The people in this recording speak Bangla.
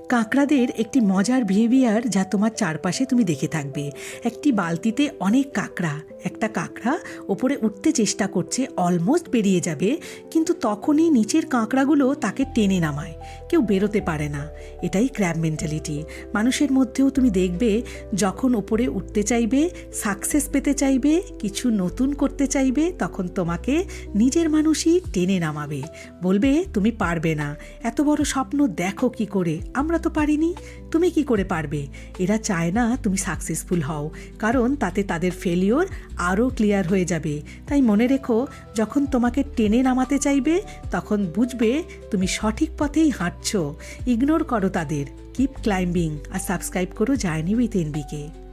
কাঁকড়াদের একটি মজার বিহেভিয়ার যা তোমার চারপাশে তুমি দেখে থাকবে। একটি বালতিতে অনেক কাঁকড়া, একটা কাঁকড়া ওপরে উঠতে চেষ্টা করছে, অলমোস্ট বেরিয়ে যাবে, কিন্তু তখনই নিচের কাঁকড়াগুলো তাকে টেনে নামায়, কেউ বেরোতে পারে না। এটাই ক্র্যাব মেন্টালিটি। মানুষের মধ্যেও তুমি দেখবে, যখন ওপরে উঠতে চাইবে, সাকসেস পেতে চাইবে, কিছু নতুন করতে চাইবে, তখন তোমাকে নিজের মানুষই টেনে নামাবে, বলবে তুমি পারবে না, এত বড় স্বপ্ন দেখো কি করে, আমরা তো পারিনি, তুমি কি করে পারবে। এরা চায় না তুমি সাকসেসফুল হও, কারণ তাতে তাদের ফেলিওর আরও ক্লিয়ার হয়ে যাবে। তাই মনে রেখো, যখন তোমাকে টেনে নামাতে চাইবে, তখন বুঝবে তুমি সঠিক পথেই হাঁটছো। ইগনোর করো তাদের, কিপ ক্লাইম্বিং, আর সাবস্ক্রাইব করো জার্নি উইথ এনবিকে।